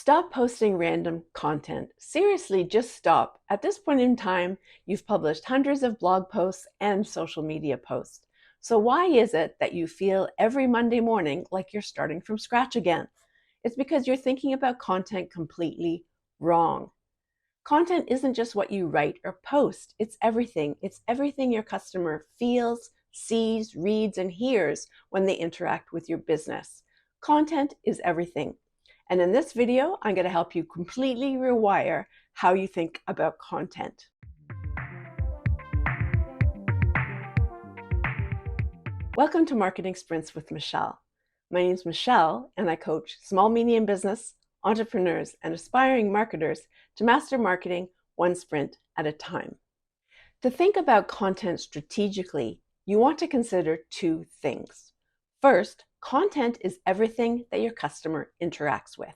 Stop posting random content. Seriously, just stop. At this point in time, you've published hundreds of blog posts and social media posts. So why is it that you feel every Monday morning like you're starting from scratch again? It's because you're thinking about content completely wrong. Content isn't just what you write or post. It's everything. It's everything your customer feels, sees, reads, and hears when they interact with your business. Content is everything. And in this video, I'm going to help you completely rewire how you think about content. Welcome to Marketing Sprints with Michelle. My name is Michelle, and I coach small, medium business, entrepreneurs, and aspiring marketers to master marketing one sprint at a time. To think about content strategically, you want to consider two things. First, content is everything that your customer interacts with.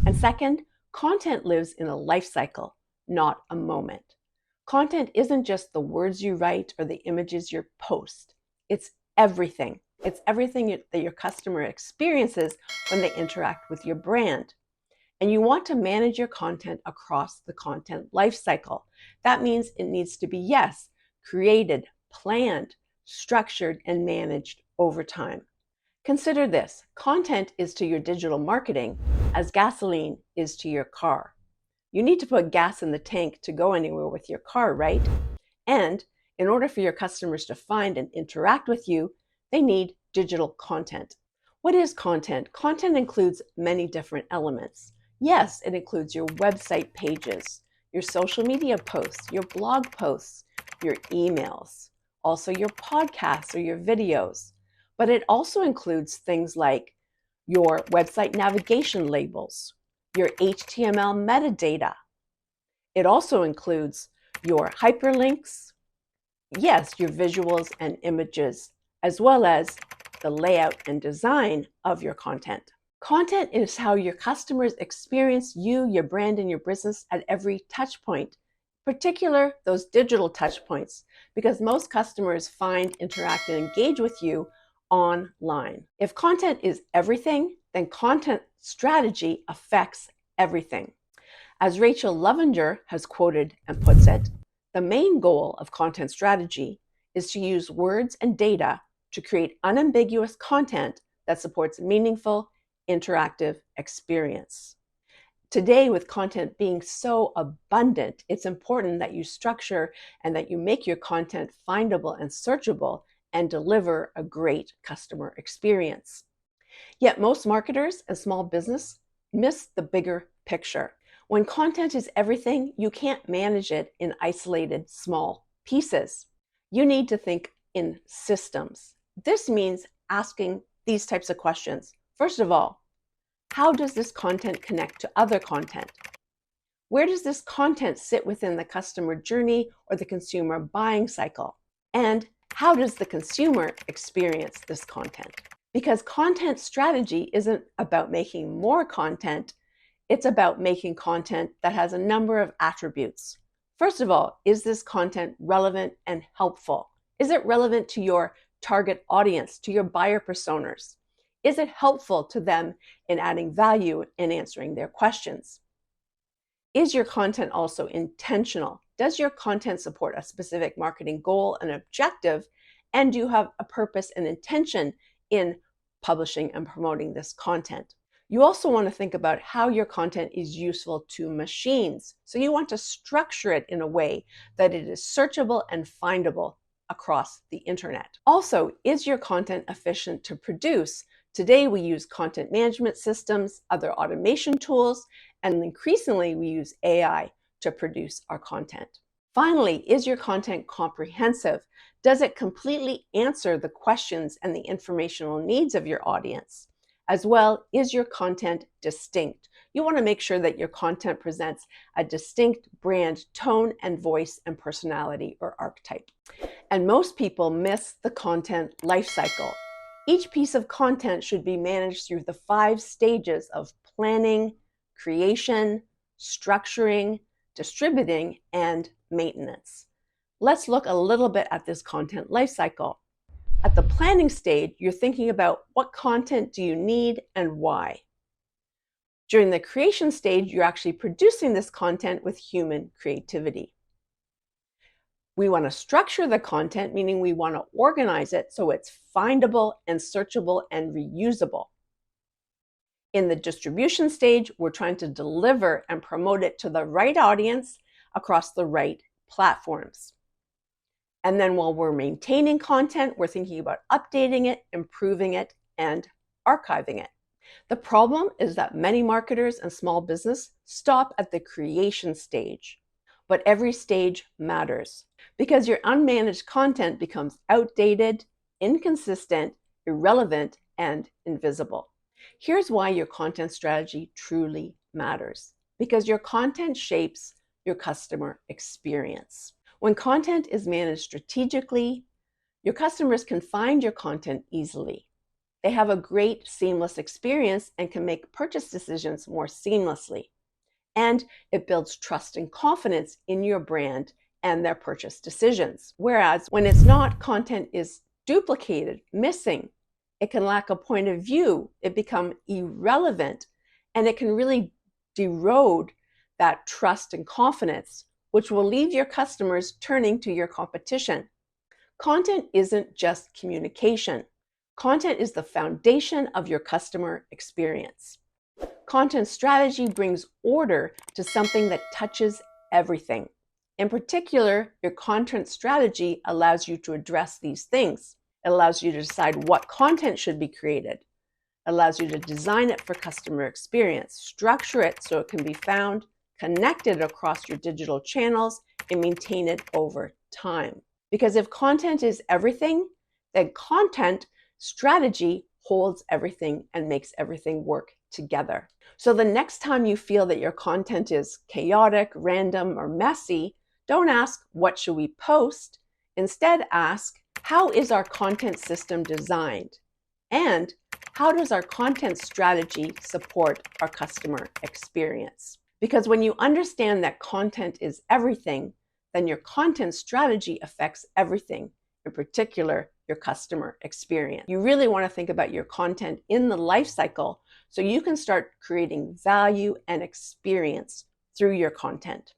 And second, content lives in a life cycle, not a moment. Content isn't just the words you write or the images you post. It's everything. It's everything that your customer experiences when they interact with your brand. And you want to manage your content across the content life cycle. That means it needs to be, yes, created, planned, structured, and managed over time. Consider this: content is to your digital marketing as gasoline is to your car. You need to put gas in the tank to go anywhere with your car, right? And in order for your customers to find and interact with you, they need digital content. What is content? Content includes many different elements. Yes, it includes your website pages, your social media posts, your blog posts, your emails, also your podcasts or your videos. But it also includes things like your website navigation labels, your HTML metadata. It also includes your hyperlinks, yes, your visuals and images, as well as the layout and design of your content. Content is how your customers experience you, your brand, and your business at every touch point, particular those digital touch points, because most customers find, interact, and engage with you online. If content is everything, then content strategy affects everything. As Rachel Lovinger has quoted and puts it, the main goal of content strategy is to use words and data to create unambiguous content that supports meaningful, interactive experience. Today, with content being so abundant, it's important that you structure and that you make your content findable and searchable and deliver a great customer experience. Yet most marketers and small business miss the bigger picture. When content is everything, you can't manage it in isolated small pieces. You need to think in systems. This means asking these types of questions. First of all, how does this content connect to other content? Where does this content sit within the customer journey or the consumer buying cycle? And how does the consumer experience this content? Because content strategy isn't about making more content, it's about making content that has a number of attributes. First of all, is this content relevant and helpful? Is it relevant to your target audience, to your buyer personas? Is it helpful to them in adding value and answering their questions? Is your content also intentional? Does your content support a specific marketing goal and objective? And do you have a purpose and intention in publishing and promoting this content? You also want to think about how your content is useful to machines. So you want to structure it in a way that it is searchable and findable across the internet. Also, is your content efficient to produce? Today, we use content management systems, other automation tools, and increasingly we use AI to produce our content. Finally, is your content comprehensive? Does it completely answer the questions and the informational needs of your audience? As well, is your content distinct? You want to make sure that your content presents a distinct brand tone and voice and personality or archetype. And most people miss the content life cycle. Each piece of content should be managed through the 5 stages of planning, creation, structuring, distributing, and maintenance. Let's look a little bit at this content life cycle. At the planning stage, you're thinking about what content do you need and why. During the creation stage, you're actually producing this content with human creativity. We want to structure the content, meaning we want to organize it so it's findable and searchable and reusable. In the distribution stage, we're trying to deliver and promote it to the right audience across the right platforms. And then while we're maintaining content, we're thinking about updating it, improving it, and archiving it. The problem is that many marketers and small business stop at the creation stage. But every stage matters because your unmanaged content becomes outdated, inconsistent, irrelevant, and invisible. Here's why your content strategy truly matters. Because your content shapes your customer experience. When content is managed strategically, your customers can find your content easily. They have a great seamless experience and can make purchase decisions more seamlessly. And it builds trust and confidence in your brand and their purchase decisions. Whereas when it's not, content is duplicated, missing. It can lack a point of view. It becomes irrelevant, and it can really erode that trust and confidence, which will leave your customers turning to your competition. Content isn't just communication. Content is the foundation of your customer experience. Content strategy brings order to something that touches everything. In particular, your content strategy allows you to address these things. It allows you to decide what content should be created. It allows you to design it for customer experience, structure it so it can be found, connect it across your digital channels, and maintain it over time. Because if content is everything, then content strategy holds everything and makes everything work together. So the next time you feel that your content is chaotic, random, or messy, don't ask, what should we post? Instead, ask, how is our content system designed? And how does our content strategy support our customer experience? Because when you understand that content is everything, then your content strategy affects everything, in particular, your customer experience. You really want to think about your content in the life cycle so you can start creating value and experience through your content.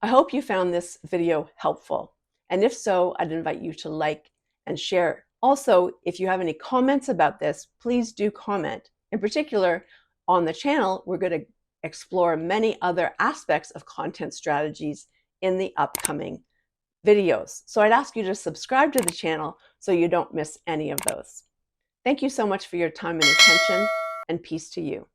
I hope you found this video helpful. And if so, I'd invite you to like and share. Also, if you have any comments about this, please do comment. In particular, on the channel, we're going to explore many other aspects of content strategies in the upcoming videos. So I'd ask you to subscribe to the channel so you don't miss any of those. Thank you so much for your time and attention, and peace to you.